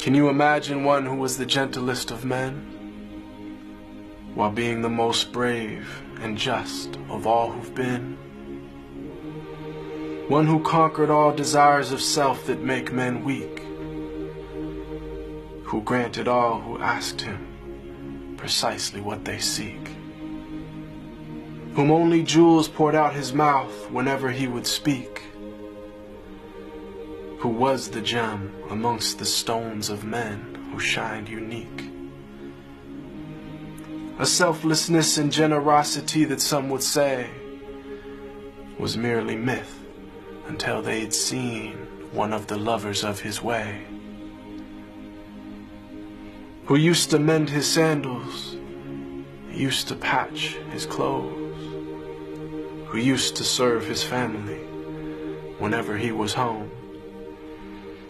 Can you imagine one who was the gentlest of men, while being the most brave and just of all who've been? One who conquered all desires of self that make men weak, who granted all who asked him precisely what they seek, whom only jewels poured out his mouth whenever he would speak, who was the gem amongst the stones of men who shined unique. A selflessness and generosity that some would say was merely myth until they'd seen one of the lovers of his way, who used to mend his sandals, used to patch his clothes, who used to serve his family whenever he was home,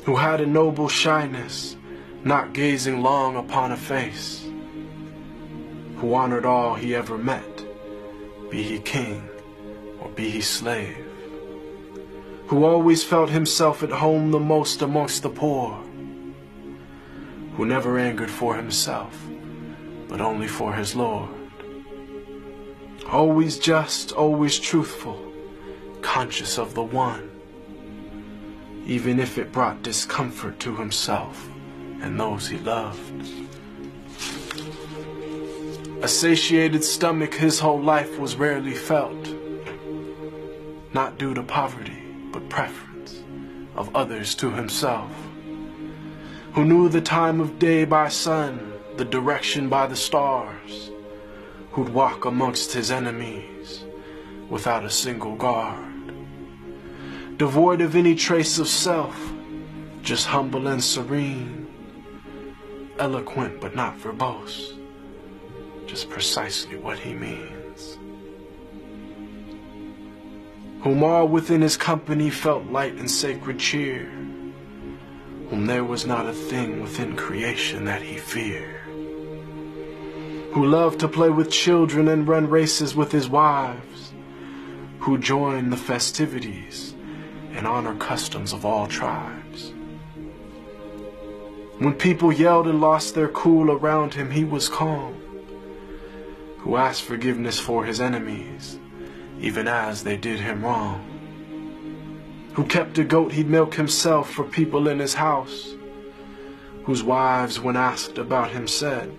who had a noble shyness, not gazing long upon a face, who honored all he ever met, be he king or be he slave, who always felt himself at home the most amongst the poor, who never angered for himself, but only for his Lord, always just, always truthful, conscious of the one, even if it brought discomfort to himself and those he loved. A satiated stomach his whole life was rarely felt, not due to poverty, but preference of others to himself, who knew the time of day by sun, the direction by the stars, who'd walk amongst his enemies without a single guard, devoid of any trace of self, just humble and serene, eloquent but not verbose, just precisely what he means, whom all within his company felt light and sacred cheer, whom there was not a thing within creation that he feared, who loved to play with children and run races with his wives, who joined the festivities and honor customs of all tribes. When people yelled and lost their cool around him, he was calm, who asked forgiveness for his enemies, even as they did him wrong, who kept a goat he'd milk himself for people in his house, whose wives, when asked about him, said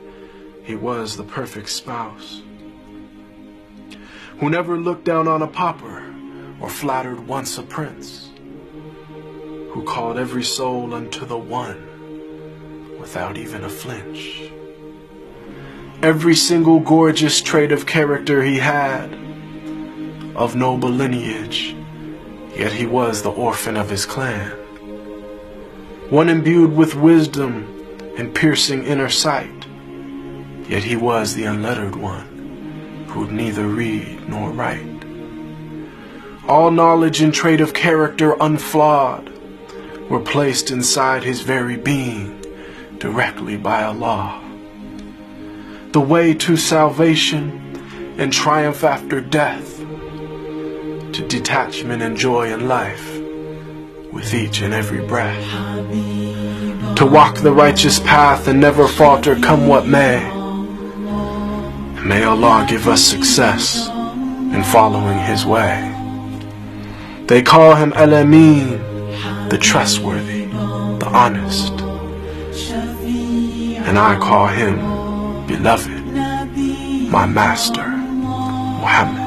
he was the perfect spouse, who never looked down on a pauper or flattered once a prince, who called every soul unto the one without even a flinch. Every single gorgeous trait of character he had, of noble lineage, yet he was the orphan of his clan, one imbued with wisdom and piercing inner sight, yet he was the unlettered one, who'd neither read nor write. All knowledge and trait of character unflawed were placed inside his very being directly by Allah. The way to salvation and triumph after death, to detachment and joy in life with each and every breath, to walk the righteous path and never falter come what may. May Allah give us success in following his way. They call him Al-Amin, the trustworthy, the honest, and I call him beloved, my master, Muhammad.